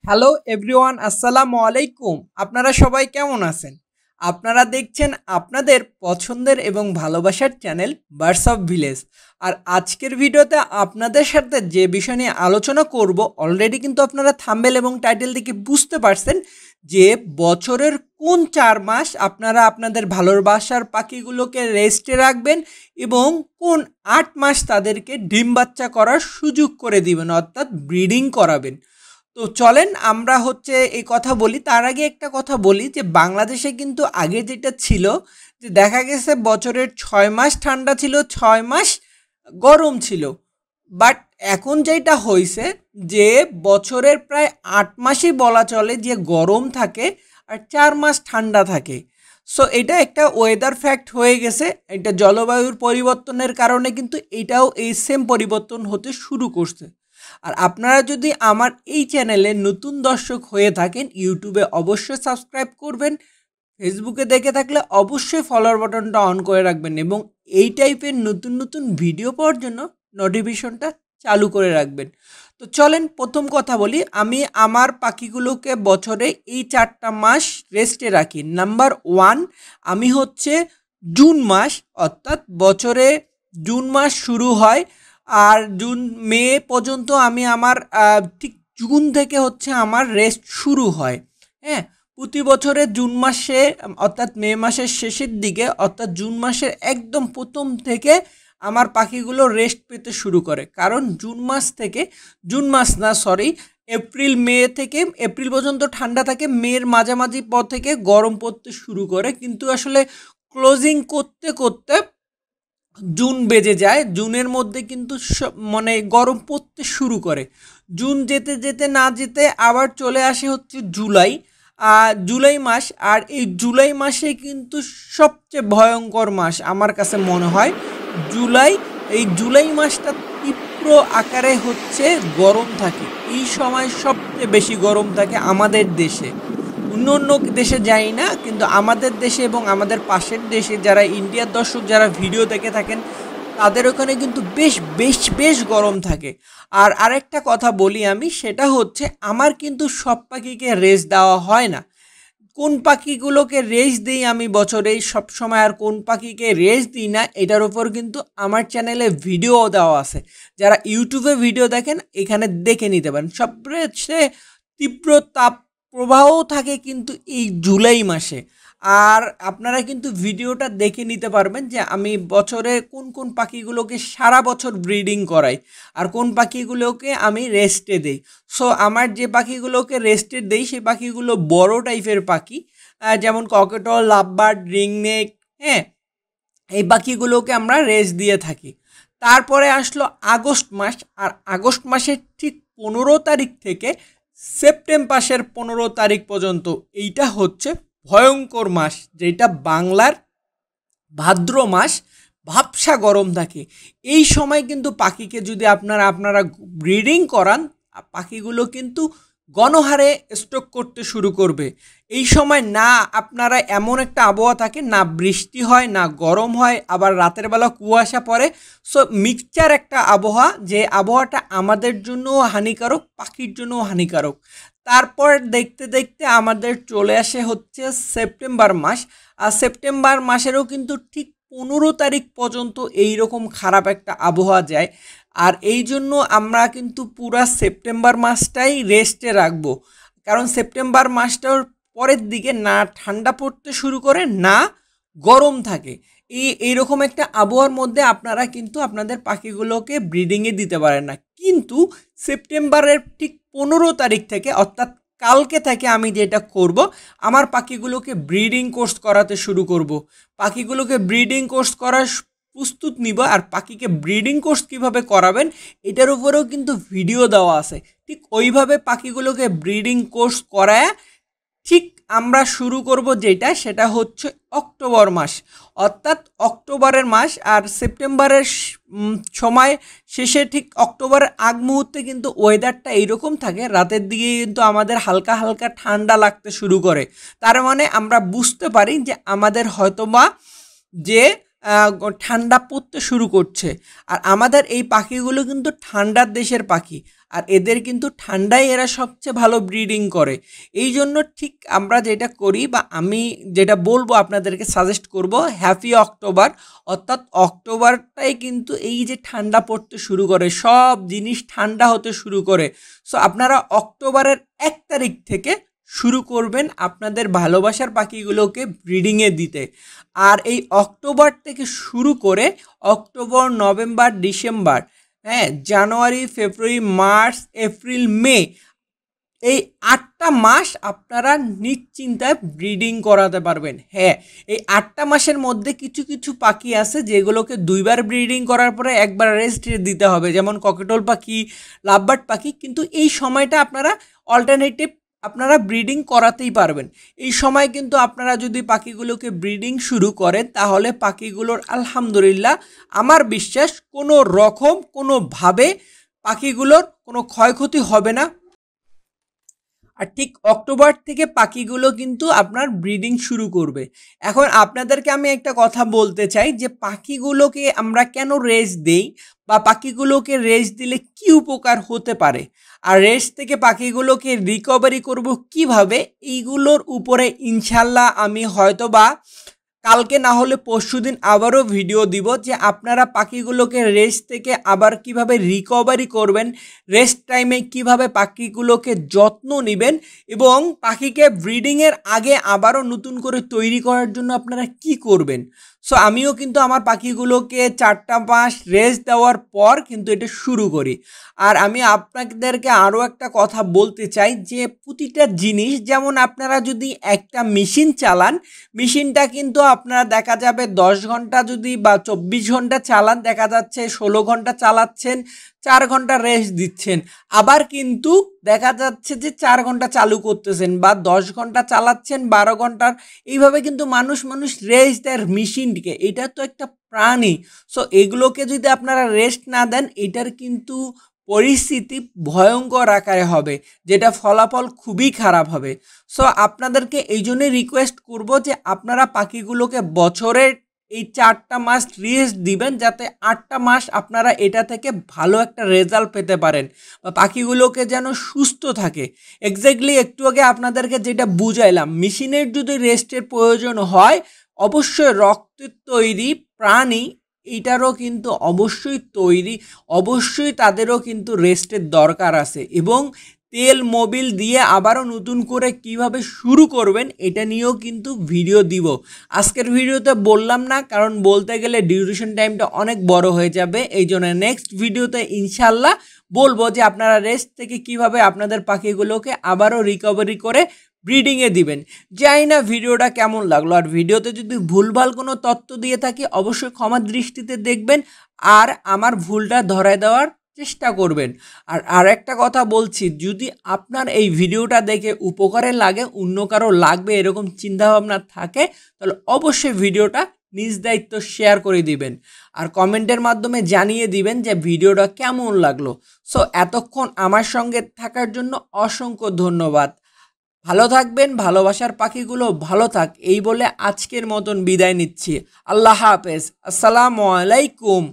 Hello everyone, আসসালামু আলাইকুম। আপনারা সবাই কেমন আছেন? আপনারা দেখছেন আপনাদের পছন্দের এবং ভালোবাসার চ্যানেল বার্ডস অফ ভিলেজ। আর আজকের ভিডিওতে আপনাদের সাথে যে বিষয় নিয়ে আলোচনা করব, অলরেডি কিন্তু আপনারা থাম্বনেল এবং টাইটেল দেখে বুঝতে পারছেন যে বছরের কোন 4 মাস আপনারা আপনাদের ভালোবাসার পাখিগুলোকে রেস্টে রাখবেন এবং কোন 8 মাস তাদেরকে ডিম বাচ্চা করার সুযোগ করে দিবেন, অর্থাৎ ব্রিডিং করাবেন। তো চলেন আমরা এই কথা বলি। তার আগে একটা কথা বলি যে বাংলাদেশে কিন্তু আগে যেটা ছিল যে দেখা গেছে বছরের 6 মাস ঠান্ডা ছিল, 6 মাস গরম ছিল। বাট এখন যেটা হয়েছে যে বছরের প্রায় 8 মাসই বলা চলে যে গরম থাকে আর 4 মাস ঠান্ডা থাকে। সো এটা একটা ওয়েদার ফ্যাক্ট হয়ে গেছে। এটা জলবায়ুর পরিবর্তনের কারণে কিন্তু এটাও এই সেম পরিবর্তন হতে শুরু করছে। আর আপনারা যদি আমার এই চ্যানেলে নতুন দর্শক হয়ে থাকেন, ইউটিউবে অবশ্যই সাবস্ক্রাইব করবেন, ফেসবুকে দেখে থাকলে অবশ্যই ফলোয়ার বাটনটা অন করে রাখবেন এবং এই টাইপের নতুন নতুন ভিডিও পাওয়ার জন্য নোটিফিকেশনটা চালু করে রাখবেন। তো চলেন প্রথম কথা বলি, আমি আমার পাখিগুলোকে বছরে এই 4টা মাস রেস্টে রাখি। নাম্বার 1, আমি জুন মাস, অর্থাৎ বছরে জুন মাস শুরু হয় আর মে পর্যন্ত আমি আমার ঠিক জুন থেকে আমার রেস্ট শুরু হয়। হ্যাঁ, প্রতি বছরে জুন মাসে অর্থাৎ মে মাসের শেষের দিকে অর্থাৎ জুন মাসের একদম প্রথম থেকে আমার পাখিগুলো রেস্ট পেতে শুরু করে। কারণ এপ্রিল পর্যন্ত ঠান্ডা থাকে, মের মাঝামাঝি পর থেকে গরম পড়তে শুরু করে, কিন্তু আসলে ক্লোজিং করতে করতে জুন বেজে যায়। জুনের মধ্যে কিন্তু গরম পড়তে শুরু করে। জুন যেতে যেতে না যেতে আবার চলে আসে জুলাই মাস। আর এই জুলাই মাসে কিন্তু সবচেয়ে ভয়ঙ্কর মাস আমার কাছে মনে হয় এই জুলাই মাসটা তীব্র আকারে গরম থাকে। এই সময় সবচেয়ে বেশি গরম থাকে আমাদের দেশে। অন্য দেশে যাই না, কিন্তু আমাদের দেশে এবং আমাদের পাশের দেশে যারা ইন্ডিয়ার দর্শক যারা ভিডিও দেখে থাকেন তাদের ওখানে কিন্তু বেশ গরম থাকে। আর আরেকটা কথা বলি আমি, সেটা আমার কিন্তু সব পাখিকে রেস্ট দেওয়া হয় না। কোন পাখিগুলোকে রেস্ট দিই আমি বছরে সব সময় আর কোন পাখিকে রেস্ট দিই না, এটার উপর কিন্তু আমার চ্যানেলে ভিডিও দেওয়া আছে। যারা ইউটিউবে ভিডিও দেখেন এখানে দেখে নিতে পারেন। সবচেয়ে তীব্র তাপ প্রবাহ থাকে কিন্তু এই জুলাই মাসে। আর আপনারা কিন্তু ভিডিওটা দেখে নিতে পারবেন যে আমি বছরে কোন কোন পাখিগুলোকে সারা বছর ব্রিডিং করাই আর কোন পাখিগুলোকে আমি রেস্টে দেই। সো আমার যে পাখিগুলোকে রেস্টে দেই সেই পাখিগুলো বড় টাইপের পাখি, যেমন ককেটল, লাভবার্ড, রিংনেক। হ্যাঁ, এই পাখিগুলোকে আমরা রেস্ট দিয়ে থাকি। তারপরে আসলো আগস্ট মাস, আর আগস্ট মাসের ঠিক 15 তারিখ থেকে সেপ্টেম্বর মাসের 15 তারিখ পর্যন্ত এইটা ভয়ঙ্কর মাস, যেটা বাংলার ভাদ্র মাস। ভাবসা গরম থাকে। এই সময় কিন্তু পাখিকে যদি আপনারা ব্রিডিং করান, পাখিগুলো কিন্তু গণহারে স্টক করতে শুরু করবে। এই সময় না আপনারা এমন একটা আবহাওয়া থাকে, না বৃষ্টি হয় না গরম হয়, আবার রাতের বেলা কুয়াশা পড়ে। সো মিক্সচার একটা আবহাওয়া, যে আবহাওয়াটা আমাদের জন্যও হানিকারক, পাখির জন্যও হানিকারক। তারপর দেখতে দেখতে আমাদের চলে আসে সেপ্টেম্বর মাস। আর সেপ্টেম্বর মাসেরও কিন্তু ঠিক 15 তারিখ পর্যন্ত এইরকম খারাপ একটা আবহাওয়া যায়। আর এই জন্য আমরা কিন্তু পুরা সেপ্টেম্বর মাসটাই রেস্টে রাখবো। কারণ সেপ্টেম্বর মাসটার পরের দিকে না ঠান্ডা পড়তে শুরু করে না গরম থাকে। এইরকম একটা আবহাওয়ার মধ্যে আপনারা কিন্তু আপনাদের পাখিগুলোকে ব্রিডিংয়ে দিতে পারেন না। কিন্তু সেপ্টেম্বরের ঠিক 15 তারিখ থেকে অর্থাৎ কালকে থেকে আমি যেটা করব, আমার পাখিগুলোকে ব্রিডিং কোর্স করাতে শুরু করব। পাখিগুলোকে ব্রিডিং কোর্স করার প্রস্তুত নিব। আর পাখিকে ব্রিডিং কোর্স কীভাবে করাবেন এটার উপরেও কিন্তু ভিডিও দেওয়া আছে। ঠিক ওইভাবে পাখিগুলোকে ব্রিডিং কোর্স করায় ঠিক আমরা শুরু করব, সেটা অক্টোবর মাস, অর্থাৎ অক্টোবরের মাস। আর সেপ্টেম্বরের সময় শেষে ঠিক অক্টোবরের আগ মুহূর্তে কিন্তু ওয়েদারটা এইরকম থাকে, রাতের দিকে কিন্তু আমাদের হালকা হালকা ঠান্ডা লাগতে শুরু করে। তার মানে আমরা বুঝতে পারি যে আমাদের হয়তোবা যে ঠান্ডা পড়তে শুরু করছে। আর আমাদের এই পাখিগুলো কিন্তু ঠান্ডার দেশের পাখি। আর এদের কিন্তু ঠান্ডায় এরা সবচেয়ে ভালো ব্রিডিং করে। এই জন্য ঠিক আমরা যেটা করি বা আমি যেটা বলবো আপনাদেরকে সাজেস্ট করব, হ্যাপি অক্টোবর, অর্থাৎ অক্টোবরটাই কিন্তু এই যে ঠান্ডা পড়তে শুরু করে, সব জিনিস ঠান্ডা হতে শুরু করে। সো আপনারা অক্টোবরের 1 তারিখ থেকে শুরু করবেন আপনাদের ভালোবাসার পাখিগুলোকে ব্রিডিংয়ে দিতে। আর এই অক্টোবর থেকে শুরু করে অক্টোবর, নভেম্বর, ডিসেম্বর, হ্যাঁ, জানুয়ারি, ফেব্রুয়ারি, মার্চ, এপ্রিল, মে, এই 8টা মাস আপনারা নিশ্চিন্তায় ব্রিডিং করাতে পারবেন। হ্যাঁ, এই 8টা মাসের মধ্যে কিছু কিছু পাখি আছে যেগুলোকে 2বার ব্রিডিং করার পরে একবার রেস্ট দিতে হবে, যেমন ককেটল পাখি, লাভবার্ড পাখি। কিন্তু এই সময়টা আপনারা অল্টারনেটিভ আপনারা ব্রিডিং করাতেই পারবেন। এই সময় কিন্তু আপনারা যদি পাখিগুলোকে ব্রিডিং শুরু করেন তাহলে পাখিগুলোর আলহামদুলিল্লাহ আমার বিশ্বাস কোনো রকম কোনোভাবে পাখিগুলোর কোনো ক্ষয়ক্ষতি হবে না। আর ঠিক অক্টোবর থেকে পাখিগুলো কিন্তু আপনার ব্রিডিং শুরু করবে। এখন আপনাদেরকে আমি একটা কথা বলতে চাই যে পাখিগুলোকে আমরা কেন রেস্ট দেই বা পাখিগুলোকে রেস্ট দিলে কি উপকার হতে পারে, আর রেস্ট থেকে পাখিগুলোকে রিকভারি করব কিভাবে, এইগুলোর উপরে ইনশাল্লাহ আমি হয়তো বা কালকে না হলে পরশুদিন আবারও ভিডিও দিব যে আপনারা পাখিগুলোকে রেস্ট থেকে আবার কিভাবে রিকভারি করবেন, রেস্ট টাইমে কিভাবে পাখিগুলোকে যত্ন নেবেন এবং পাখিকে ব্রিডিংয়ের আগে আবারও নতুন করে তৈরি করার জন্য আপনারা কি করবেন। সো আমিও কিন্তু আমার পাখিগুলোকে 4টা মাস রেস্ট দেওয়ার পর কিন্তু এটা শুরু করি। আর আমি আপনাদেরকে আরও একটা কথা বলতে চাই যে প্রতিটা জিনিস, যেমন আপনারা যদি একটা মেশিন চালান, মেশিনটা কিন্তু আপনারা দেখা যাবে 10 ঘন্টা যদি বা 24 ঘন্টা চালান, দেখা যাচ্ছে 16 ঘন্টা চালাচ্ছেন, 4 ঘন্টা রেস্ট দিচ্ছেন। আবার কিন্তু দেখা যাচ্ছে যে 4 ঘন্টা চালু করতেছেন বা 10 ঘন্টা চালাচ্ছেন, 12 ঘন্টার, এইভাবে কিন্তু মানুষ রেস্ট দেয় মেশিনটিকে। এটা তো একটা প্রাণী। সো এগুলোকে যদি আপনারা রেস্ট না দেন এটার কিন্তু পরিস্থিতি ভয়ঙ্কর আকারে হবে, যেটা ফলাফল খুবই খারাপ হবে। সো আপনাদেরকে এই জন্যই রিকোয়েস্ট করব যে আপনারা পাখিগুলোকে বছরের এই 4টা মাস রেস্ট দিবেন, যাতে 8টা মাস আপনারা এটা থেকে ভালো একটা রেজাল্ট পেতে পারেন বা পাখিগুলোকে যেন সুস্থ থাকে। এক্স্যাক্টলি একটু আগে আপনাদেরকে যেটা বুঝাইলাম, মেশিনের যদি রেস্টের প্রয়োজন হয়, অবশ্যই রক্তের তৈরি প্রাণী এইটারও কিন্তু অবশ্যই তৈরি, অবশ্যই তাদেরও কিন্তু রেস্টের দরকার আছে। এবং তেল মোবিল দিয়ে আবারও নতুন করে কিভাবে শুরু করবেন এটা নিয়েও কিন্তু ভিডিও দিব। আজকের ভিডিওতে বললাম না, কারণ বলতে গেলে ডিউরেশন টাইমটা অনেক বড় হয়ে যাবে। এই জন্য নেক্সট ভিডিওতে ইনশাল্লাহ বলবো যে আপনারা রেস্ট থেকে কিভাবে আপনাদের পাখিগুলোকে আবারও রিকভারি করে ব্রিডিংয়ে দিবেন। জানি না ভিডিওটা কেমন লাগলো, আর ভিডিওতে যদি ভুলভাল কোনো তথ্য দিয়ে থাকি অবশ্যই ক্ষমা দৃষ্টিতে দেখবেন আর আমার ভুলটা ধরায় দেওয়ার চেষ্টা করবেন। আর একটা কথা বলছি, যদি আপনার এই ভিডিওটা দেখে উপকারে লাগে, অন্য কারো লাগবে এরকম চিন্তাভাবনা থাকে, তাহলে অবশ্যই ভিডিওটা নিজ দায়িত্ব শেয়ার করে দিবেন আর কমেন্টের মাধ্যমে জানিয়ে দিবেন যে ভিডিওটা কেমন লাগলো। সো এতক্ষণ আমার সঙ্গে থাকার জন্য অসংখ্য ধন্যবাদ। ভালো থাকবেন, ভালোবাসার পাখিগুলো ভালো থাক, এই বলে আজকের মতন বিদায় নিচ্ছি। আল্লাহ হাফেজ, আসসালামু আলাইকুম।